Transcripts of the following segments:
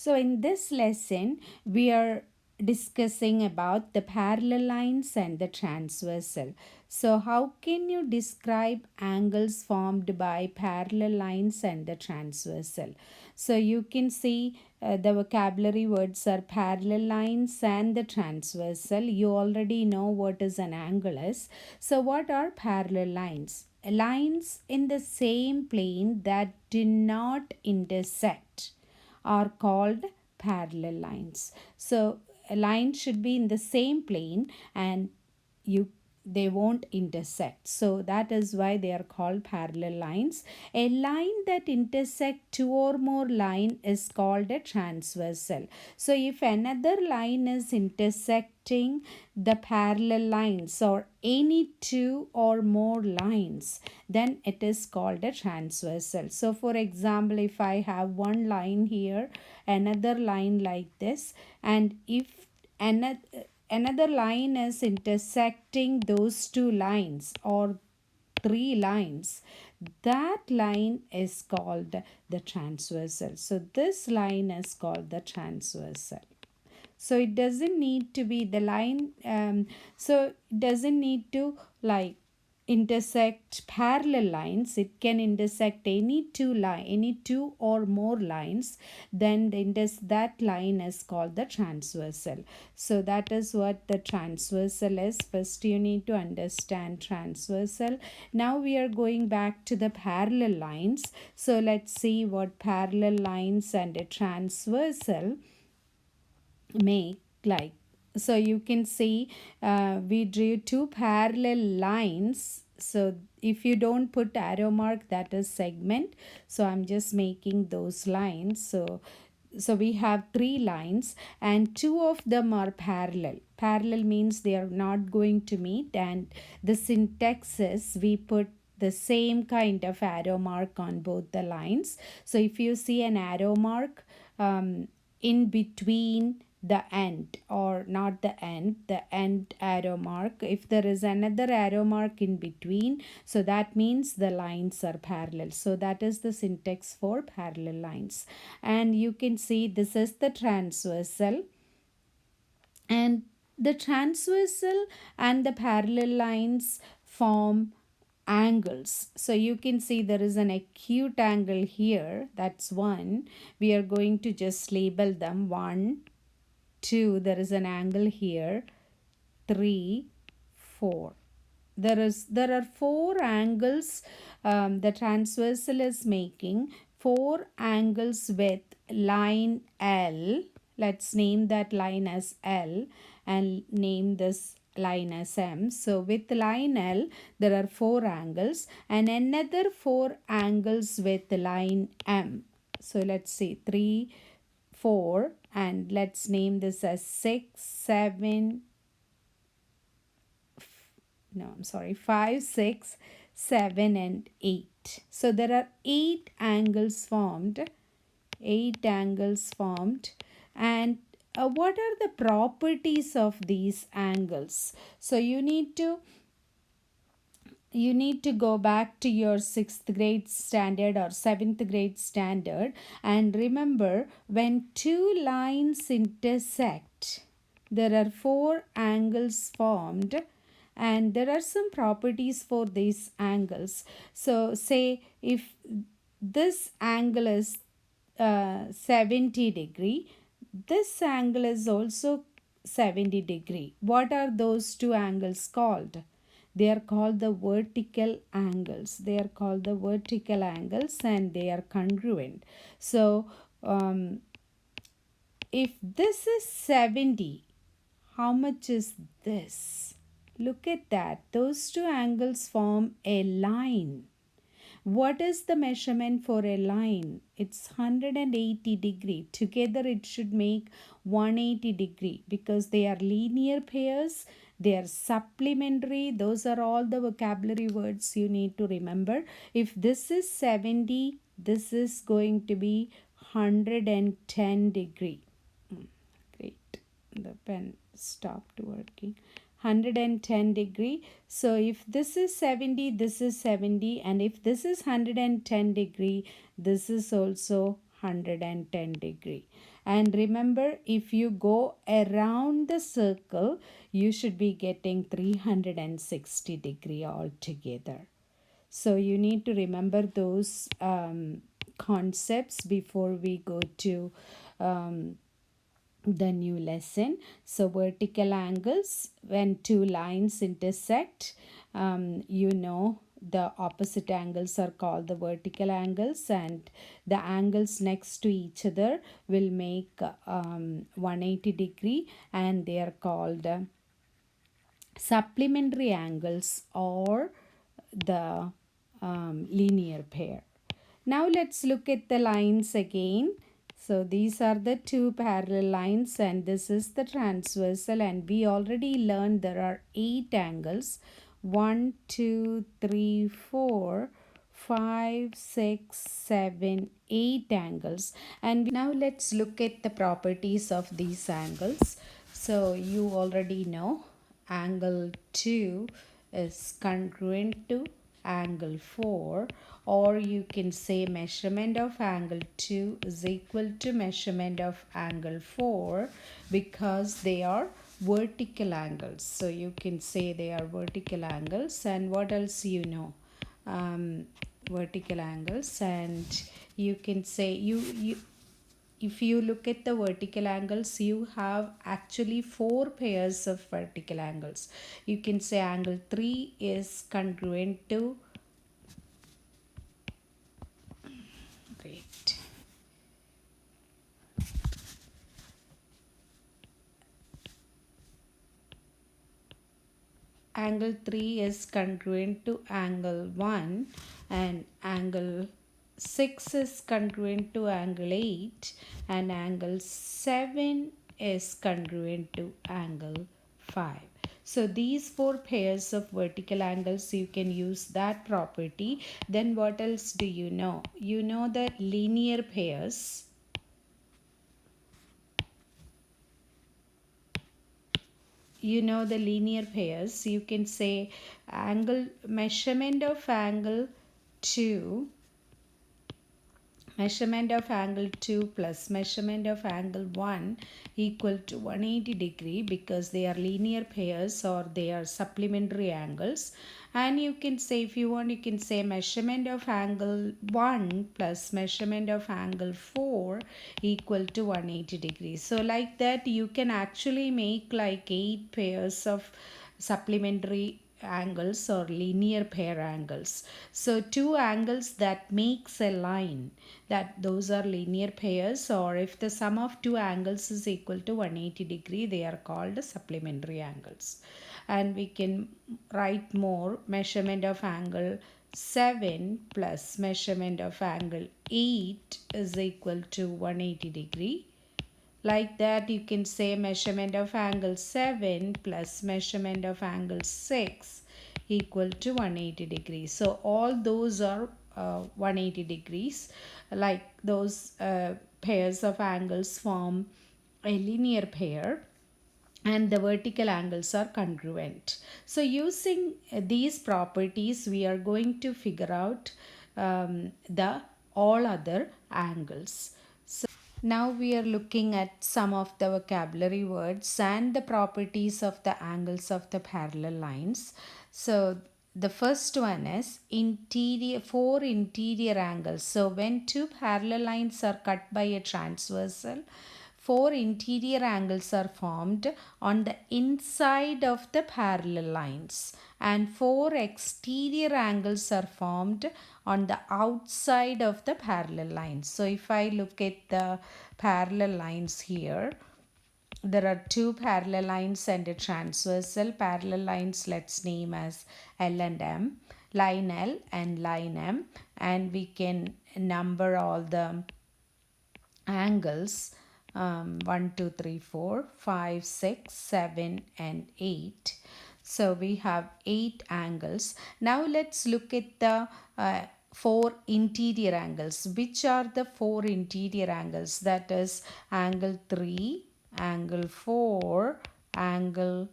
So in this lesson, we are discussing about the parallel lines and the transversal. So how can you describe angles formed by parallel lines and the transversal? So you can see the vocabulary words are parallel lines and the transversal. You already know what is an angle is. So what are parallel lines? Lines in the same plane that do not intersect are called parallel lines. So a line should be in the same plane and you they won't intersect. So that is why they are called parallel lines. A line that intersect two or more line is called a transversal. So if another line is intersecting the parallel lines or any two or more lines, then it is called a transversal. So for example, if I have one line here, another line like this, and if another line is intersecting those two lines or three lines, that line is called the transversal. So this line is called the transversal. So it doesn't need to be the line, so it doesn't need to like intersect parallel lines. It can intersect any two or more lines, then that line is called the transversal. So that is what the transversal is. First you need to understand transversal. Now we are going back to the parallel lines. So let's see what parallel lines and a transversal make like. So you can see we drew two parallel lines. So if you don't put arrow mark, that is segment. So I'm just making those lines. So we have three lines and two of them are parallel. Parallel means they are not going to meet, and the syntax is we put the same kind of arrow mark on both the lines. So if you see an arrow mark in between the end, or not the end arrow mark, if there is another arrow mark in between, so that means the lines are parallel. So that is the syntax for parallel lines. And you can see this is the transversal, and the transversal and the parallel lines form angles. So you can see there is an acute angle here, that's one. We are going to just label them 1, 2, there is an angle here, 3, 4. There are four angles. The transversal is making four angles with line L. Let's name that line as L and name this line as M. So with line L, there are four angles and another four angles with line M. So let's see, 3, 4, and let's name this as 6, 7, 5, 6, 7 and 8. So there are 8 angles formed. 8 angles formed. And what are the properties of these angles? So you need to go back to your 6th grade standard or 7th grade standard and remember, when two lines intersect, there are 4 angles formed, and there are some properties for these angles. So say if this angle is 70 degree, this angle is also 70 degree. What are those two angles called? They are called the vertical angles. They are called the vertical angles and they are congruent. So if this is 70, how much is this? Look at that. Those two angles form a line. What is the measurement for a line? It's 180 degree. Together it should make 180 degree because they are linear pairs. They are supplementary. Those are all the vocabulary words you need to remember. If this is 70, this is going to be 110 degree. Great. The pen stopped working. 110 degree. So if this is 70, this is 70, and if this is 110 degree, this is also 110 degree. And remember, if you go around the circle, you should be getting 360 degree altogether. So you need to remember those concepts before we go to um, the new lesson. So vertical angles, when two lines intersect, the opposite angles are called the vertical angles, and the angles next to each other will make 180 degree, and they are called supplementary angles or the linear pair. Now let's look at the lines again. So these are the two parallel lines and this is the transversal, and we already learned there are 8 angles. 1, 2, 3, 4, 5, 6, 7, 8 angles. And now let's look at the properties of these angles. So you already know angle 2 is congruent to angle 4, or you can say measurement of angle 2 is equal to measurement of angle 4 because they are vertical angles. So you can say they are vertical angles. And what else you know? Vertical angles. And you can say you if you look at the vertical angles, you have actually 4 pairs of vertical angles. You can say angle 3 is congruent to wait angle 3 is congruent to angle 1, and angle 6 is congruent to angle 8, and angle 7 is congruent to angle 5. So these 4 pairs of vertical angles, you can use that property. Then what else do you know? You know the linear pairs. You know the linear pairs. You can say angle measurement of angle 2 measurement of angle 2 plus measurement of angle 1 equal to 180 degree because they are linear pairs or they are supplementary angles. And you can say, if you want, you can say measurement of angle 1 plus measurement of angle 4 equal to 180 degrees. So like that you can actually make like 8 pairs of supplementary angles or linear pair angles. So two angles that makes a line, that those are linear pairs, or if the sum of two angles is equal to 180 degree, they are called supplementary angles. And we can write more, measurement of angle 7 plus measurement of angle 8 is equal to 180 degree. Like that you can say measurement of angle 7 plus measurement of angle 6 equal to 180 degrees. So all those are 180 degrees. Like those pairs of angles form a linear pair and the vertical angles are congruent. So using these properties we are going to figure out the all other angles. Now we are looking at some of the vocabulary words and the properties of the angles of the parallel lines. So the first one is four interior angles. So when two parallel lines are cut by a transversal, 4 interior angles are formed on the inside of the parallel lines, and 4 exterior angles are formed on the outside of the parallel lines. So if I look at the parallel lines here, there are two parallel lines and a transversal. Parallel lines let's name as L and M, line L and line M, and we can number all the angles 1, 2, 3, 4, 5, 6, 7 and 8. So we have 8 angles. Now let's look at the 4 interior angles. Which are the 4 interior angles? That is angle 3, angle 4, angle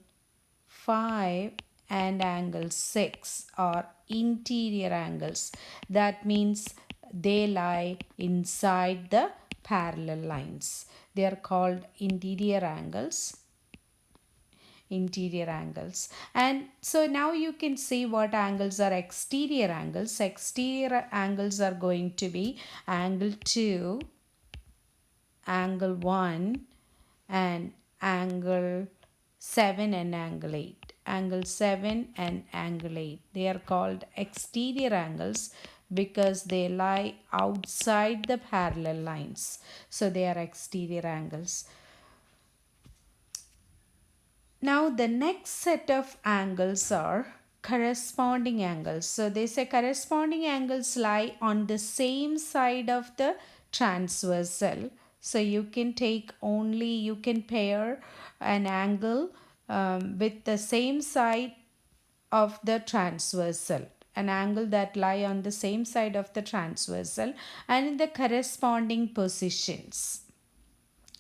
5 and angle 6 are interior angles. That means they lie inside the parallel lines. They are called interior angles. Interior angles. And so now you can see what angles are exterior angles. Exterior angles are going to be angle 2, angle 1, and angle 7 and angle 8. Angle 7 and angle 8. They are called exterior angles because they lie outside the parallel lines. So they are exterior angles. Now the next set of angles are corresponding angles. So they say corresponding angles lie on the same side of the transversal. So you can take only, you can pair an angle with the same side of the transversal, an angle that lie on the same side of the transversal and in the corresponding positions.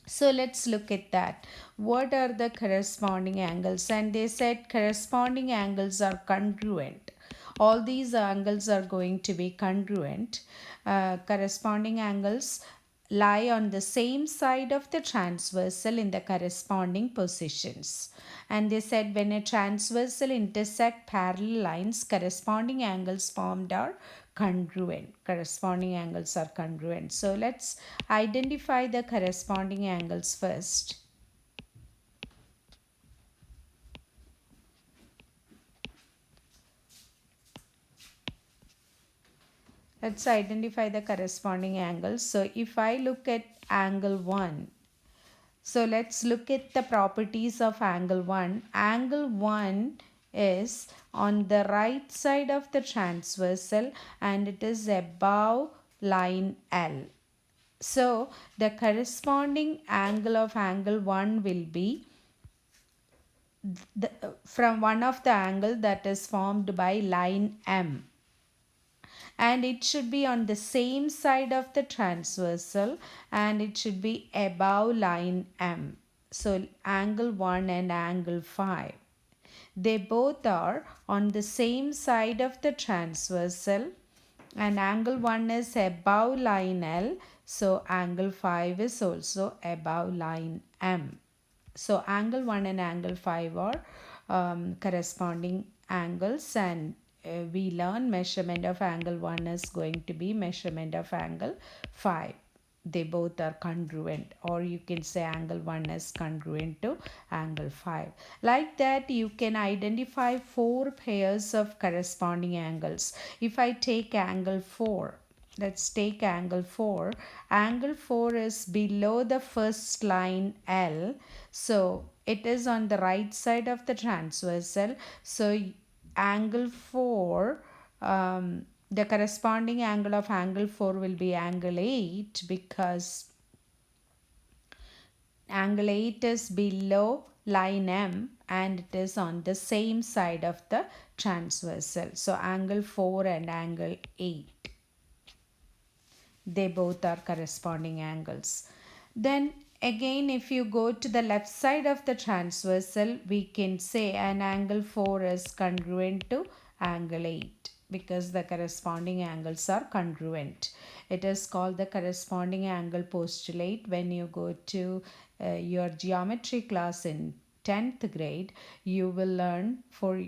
So let's look at that. What are the corresponding angles? And they said corresponding angles are congruent. All these angles are going to be congruent. Corresponding angles lie on the same side of the transversal in the corresponding positions. And they said when a transversal intersect parallel lines, corresponding angles formed are congruent. Corresponding angles are congruent. So let's identify the corresponding angles first. Let's identify the corresponding angles. So if I look at angle 1, so let's look at the properties of angle 1. Angle 1 is on the right side of the transversal and it is above line L. So the corresponding angle of angle 1 will be from one of the angle that is formed by line M, and it should be on the same side of the transversal and it should be above line M. So angle 1 and angle 5, they both are on the same side of the transversal and angle 1 is above line L, so angle 5 is also above line M. So angle 1 and angle 5 are corresponding angles, and we learn measurement of angle 1 is going to be measurement of angle 5. They both are congruent, or you can say angle 1 is congruent to angle 5. Like that, you can identify 4 pairs of corresponding angles. If I take angle 4, let's take angle 4. Angle 4 is below the first line L. So it is on the right side of the transversal. So angle 4, the corresponding angle of angle 4 will be angle 8 because angle 8 is below line M and it is on the same side of the transversal. So angle 4 and angle 8, they both are corresponding angles. Then again, if you go to the left side of the transversal, we can say an angle 4 is congruent to angle 8 because the corresponding angles are congruent. It is called the corresponding angle postulate. When you go to your geometry class in 10th grade, you will learn for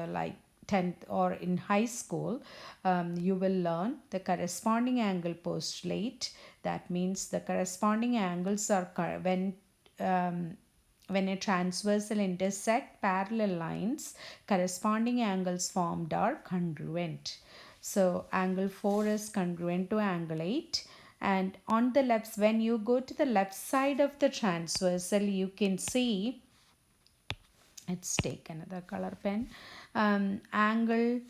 like 10th or in high school, you will learn the corresponding angle postulate. That means the corresponding angles are when a transversal intersect parallel lines, corresponding angles formed are congruent. So angle 4 is congruent to angle 8. And on the left, when you go to the left side of the transversal, you can see, let's take another color pen. Angle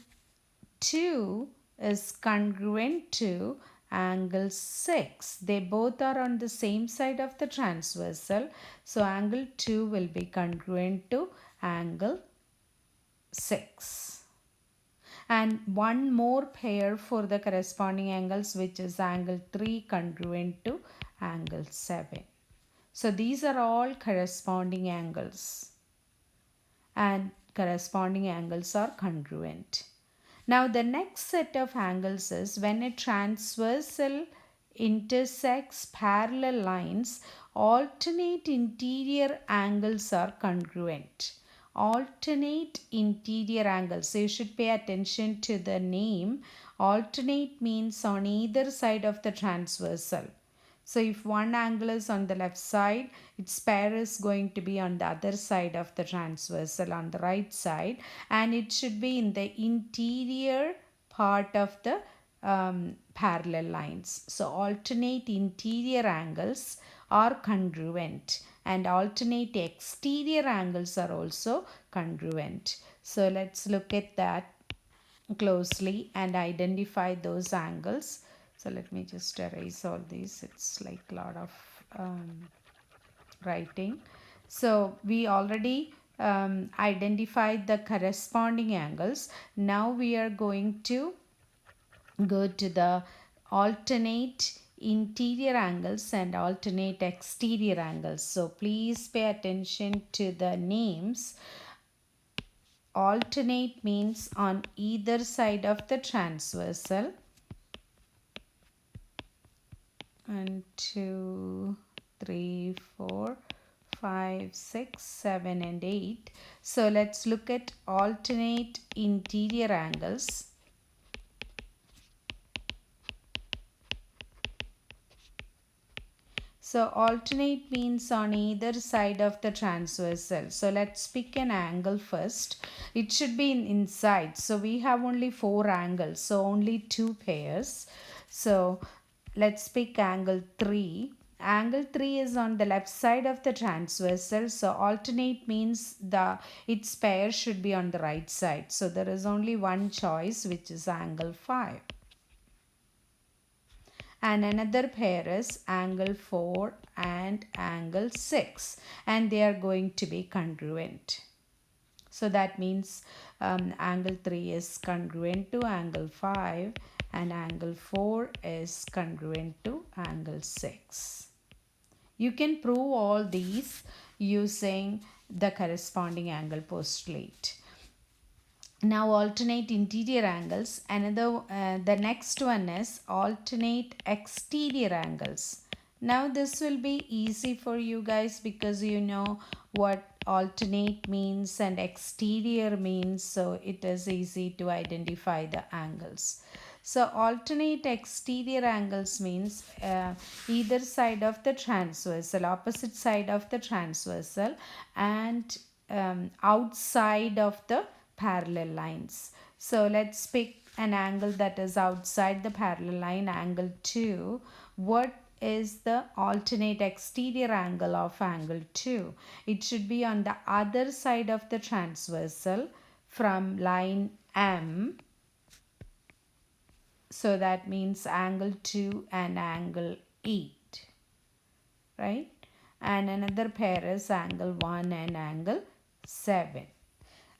2 is congruent to angle 6. They both are on the same side of the transversal. So angle 2 will be congruent to angle 6. And one more pair for the corresponding angles, which is angle 3 congruent to angle 7. So these are all corresponding angles, and corresponding angles are congruent. Now the next set of angles is when a transversal intersects parallel lines, alternate interior angles are congruent. Alternate interior angles. So you should pay attention to the name. Alternate means on either side of the transversal. So if one angle is on the left side, its pair is going to be on the other side of the transversal on the right side, and it should be in the interior part of the parallel lines. So alternate interior angles are congruent and alternate exterior angles are also congruent. So let's look at that closely and identify those angles. So let me just erase all these. It's like a lot of writing. So we already identified the corresponding angles. Now we are going to go to the alternate interior angles and alternate exterior angles. So please pay attention to the names. Alternate means on either side of the transversal. 1, 2, 3, 4, 5, 6, 7 and 8. So let's look at alternate interior angles. So alternate means on either side of the transversal. So let's pick an angle first. It should be inside. So we have only 4 angles. So only 2 pairs. So let's pick angle 3. Angle 3 is on the left side of the transversal. So alternate means its pair should be on the right side. So there is only one choice, which is angle 5. And another pair is angle 4 and angle 6, and they are going to be congruent. So that means angle 3 is congruent to angle 5 and angle 4 is congruent to angle 6. You can prove all these using the corresponding angle postulate. Now alternate interior angles. The next one is alternate exterior angles. Now this will be easy for you guys because you know what alternate means and exterior means, so it is easy to identify the angles. So alternate exterior angles means either side of the transversal, opposite side of the transversal, and outside of the parallel lines. So let's pick an angle that is outside the parallel line, angle 2. What is the alternate exterior angle of angle 2? It should be on the other side of the transversal from line M. So that means angle 2 and angle 8, right? And another pair is angle 1 and angle 7.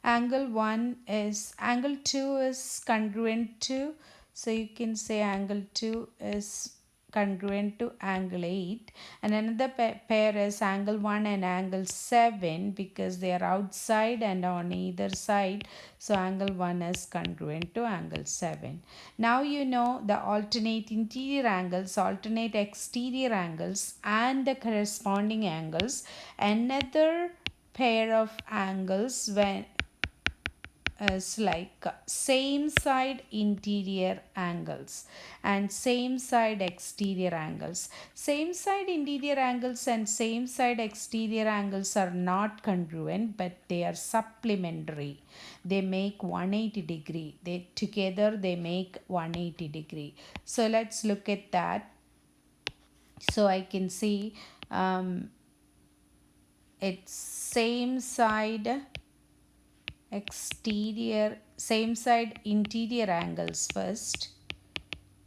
Angle 2 is congruent to, so you can say angle 2 is congruent to angle 8, and another pair is angle 1 and angle 7 because they are outside and on either side, so angle 1 is congruent to angle 7. Now you know the alternate interior angles, alternate exterior angles and the corresponding angles. Another pair of angles when is like same side interior angles and same side exterior angles. Same side interior angles and same side exterior angles are not congruent, but they are supplementary. They make 180 degree. They make 180 degree. So let's look at that. So I can see it's same side interior angles first.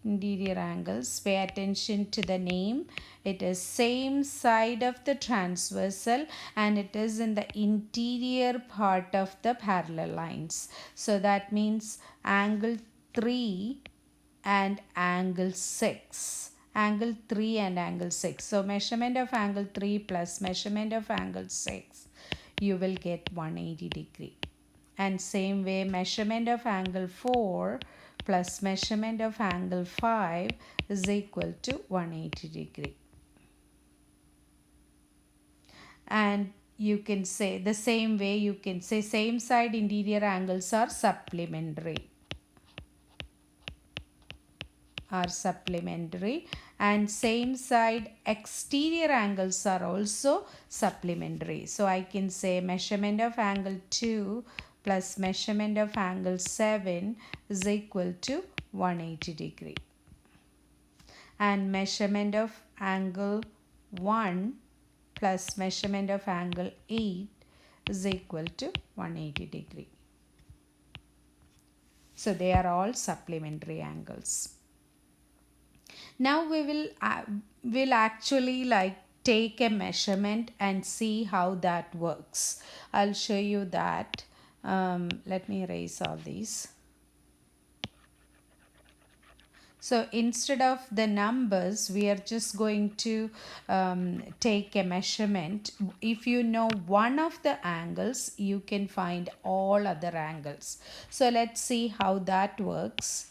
Interior angles, pay attention to the name. It is same side of the transversal and it is in the interior part of the parallel lines. So that means angle 3 and angle 6. Angle 3 and angle 6. So measurement of angle 3 plus measurement of angle 6, you will get 180 degree. And same way, measurement of angle 4 plus measurement of angle 5 is equal to 180 degree. And you can say the same way, you can say same side interior angles are supplementary. And same side exterior angles are also supplementary. So I can say measurement of angle 2 plus measurement of angle 7 is equal to 180 degree. And measurement of angle 1 plus measurement of angle 8 is equal to 180 degree. So they are all supplementary angles. Now we will actually like take a measurement and see how that works. I'll show you that. Let me erase all these. So instead of the numbers, we are just going to take a measurement. If you know one of the angles, you can find all other angles. So let's see how that works.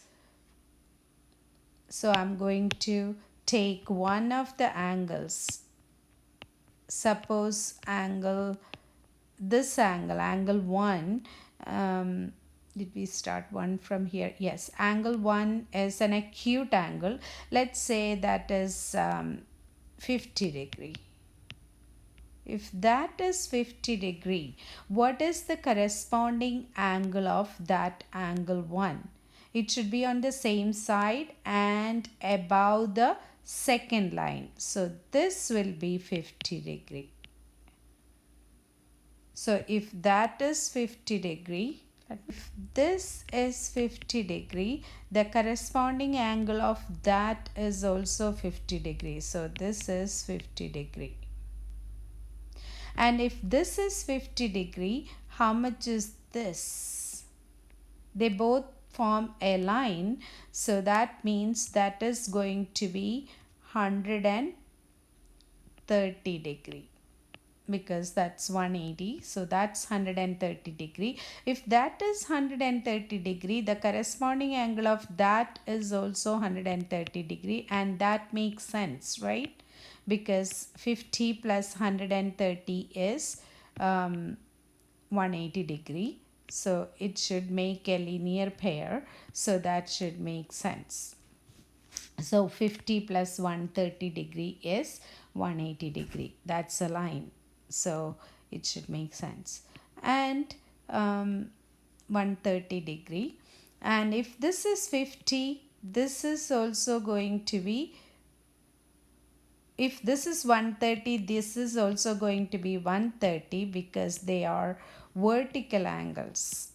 So I'm going to take one of the angles. Suppose this angle 1. Did we start 1 from here? Yes, angle 1 is an acute angle. Let's say that is 50 degree. If that is 50 degree, what is the corresponding angle of that angle 1? It should be on the same side and above the second line. So this will be 50 degree. So if that is 50 degree, if this is 50 degree, the corresponding angle of that is also 50 degree. So this is 50 degree. And if this is 50 degree, how much is this? They both form a line. So that means that is going to be 130 degree. Because that's 180, so that's 130 degree. If that is 130 degree, the corresponding angle of that is also 130 degree, and that makes sense, right? Because 50 plus 130 is 180 degree, so it should make a linear pair, so that should make sense. So 50 plus 130 degree is 180 degree. That's a line. So it should make sense. And 130 degree. And if this is 50, this is also going to be, if this is 130, this is also going to be 130 because they are vertical angles.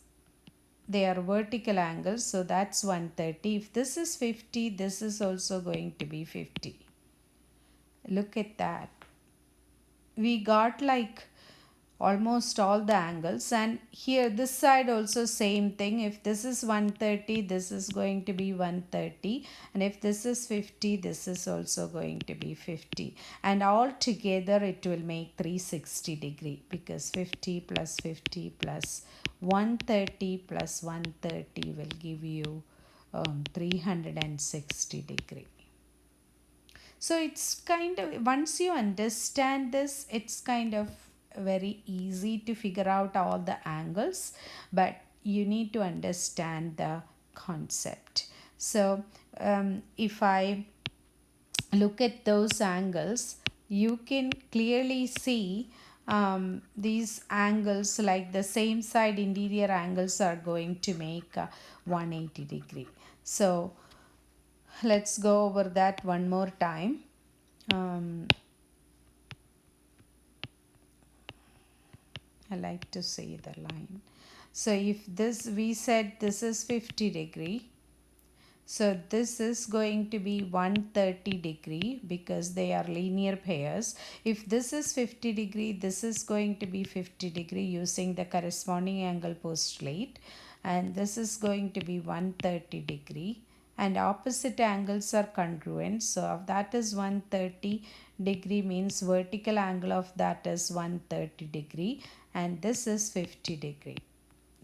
They are vertical angles, so that's 130. If this is 50, this is also going to be 50. Look at that. We got like almost all the angles, and here this side also same thing. If this is 130, this is going to be 130, and if this is 50, this is also going to be 50, and all together it will make 360 degree because 50 plus 50 plus 130 plus 130 will give you 360 degree. So it's kind of, once you understand this, it's kind of very easy to figure out all the angles, but you need to understand the concept. So if I look at those angles, you can clearly see these angles, like the same side interior angles, are going to make 180 degree. So let's go over that one more time. I like to say the line. So if this, we said this is 50 degree. So this is going to be 130 degree because they are linear pairs. If this is 50 degree, this is going to be 50 degree using the corresponding angle postulate. And this is going to be 130 degree. And opposite angles are congruent. So if that is 130 degree means vertical angle of that is 130 degree. And this is 50 degree.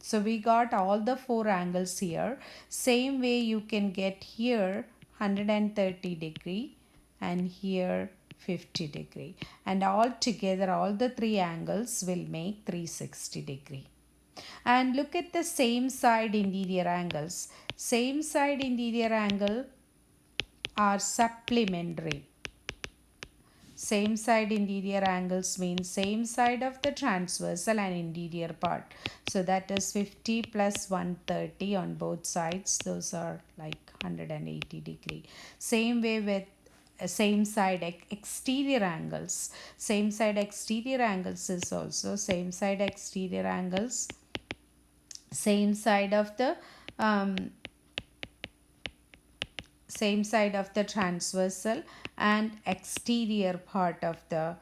So we got all the four angles here. Same way you can get here 130 degree and here 50 degree. And all together all the three angles will make 360 degree. And look at the same side interior angles. Same side interior angle are supplementary. Same side interior angles means same side of the transversal and interior part. So that is 50 plus 130 on both sides. Those are like 180 degree. Same way with same side exterior angles. Same side exterior angles is also same side exterior angles. Same side of the same side of the transversal and exterior part of the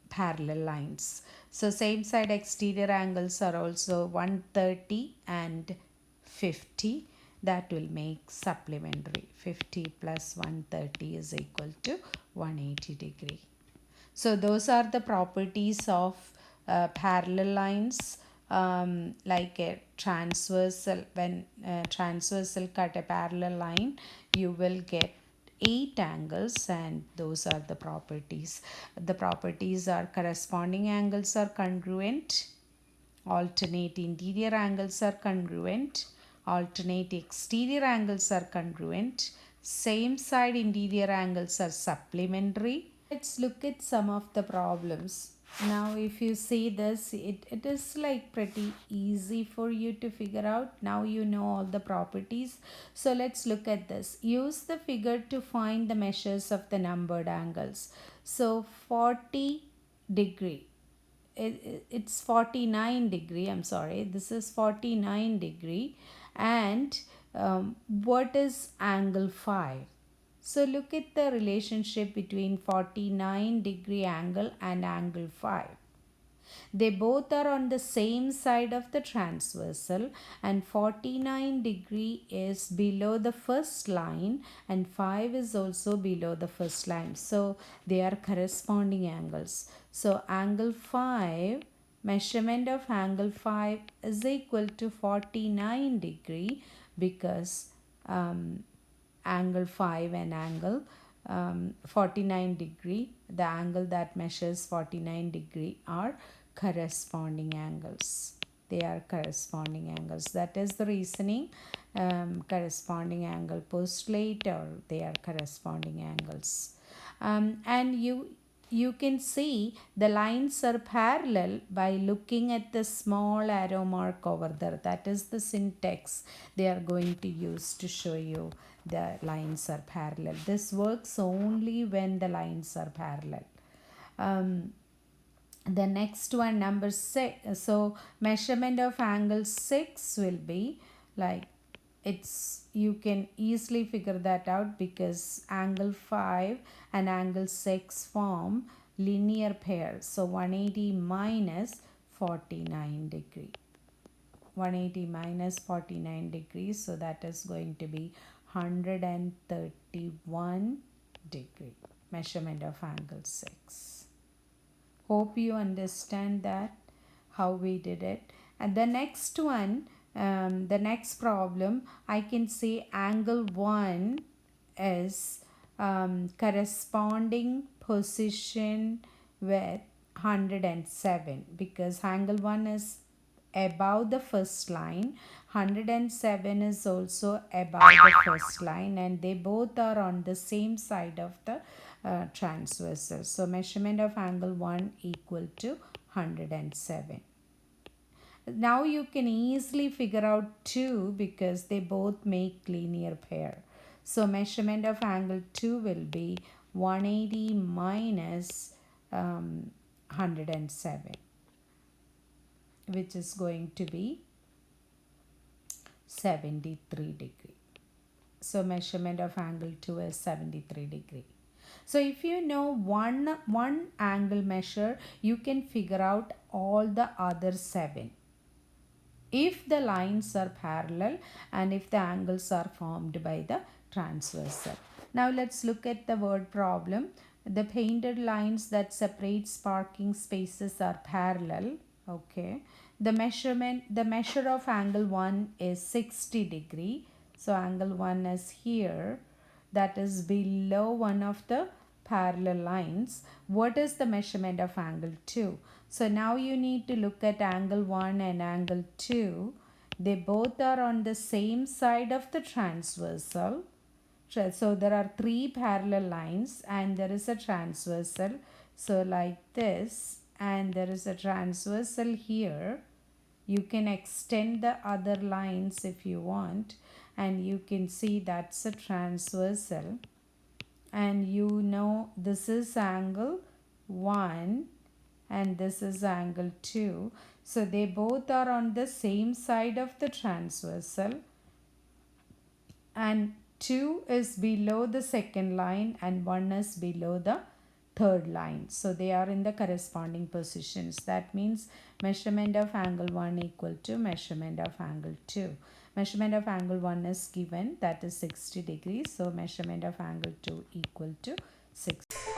parallel lines. So same side exterior angles are also 130 and 50. That will make supplementary. 50 plus 130 is equal to 180 degree. So those are the properties of parallel lines. Like a transversal, when transversal cut a parallel line, you will get 8 angles, and those are the properties. The properties are corresponding angles are congruent, alternate interior angles are congruent, alternate exterior angles are congruent, same side interior angles are supplementary. Let's look at some of the problems. Now if you see this, it is like pretty easy for you to figure out. Now you know all the properties. So let's look at this. Use the figure to find the measures of the numbered angles. So 40 degree. It's 49 degree, I'm sorry, this is 49 degree. And what is angle 5? So look at the relationship between 49 degree angle and angle 5. They both are on the same side of the transversal, and 49 degree is below the first line and 5 is also below the first line. So they are corresponding angles. So angle 5, measurement of angle 5 is equal to 49 degree, because angle 5 and angle 49 degree, the angle that measures 49 degree are corresponding angles. They are corresponding angles. That is the reasoning. Corresponding angle postulate, or they are corresponding angles. And you can see the lines are parallel by looking at the small arrow mark over there. That is the syntax they are going to use to show you the lines are parallel. This works only when the lines are parallel. The next one, number 6. So measurement of angle 6 will be like, you can easily figure that out, because angle 5 and angle 6 form linear pair. So 180 minus 49 degree. 180 minus 49 degrees, so that is going to be 131 degree. Measurement of angle 6. Hope you understand that, how we did it. And the next one, the next problem, I can say angle 1 is corresponding position with 107, because angle 1 is above the first line, 107 is also above the first line, and they both are on the same side of the transversal. So measurement of angle 1 equal to 107. Now you can easily figure out 2, because they both make linear pair. So measurement of angle 2 will be 180 minus 107, which is going to be 73 degree. So measurement of angle 2 is 73 degree. So if you know one angle measure, you can figure out all the other 7, if the lines are parallel and if the angles are formed by the transversal. Now let's look at the word problem. The painted lines that separate parking spaces are parallel. Okay. The measure of angle 1 is 60 degree. So angle 1 is here. That is below one of the parallel lines. What is the measurement of angle 2? So now you need to look at angle 1 and angle 2. They both are on the same side of the transversal. So there are three parallel lines and there is a transversal. So like this, and there is a transversal here. You can extend the other lines if you want, and you can see that's a transversal. And you know this is angle 1 and this is angle 2. So they both are on the same side of the transversal, and 2 is below the second line and 1 is below the third line. So they are in the corresponding positions. That means measurement of angle 1 equal to measurement of angle 2. Measurement of angle 1 is given, that is 60 degrees. So measurement of angle 2 equal to 60.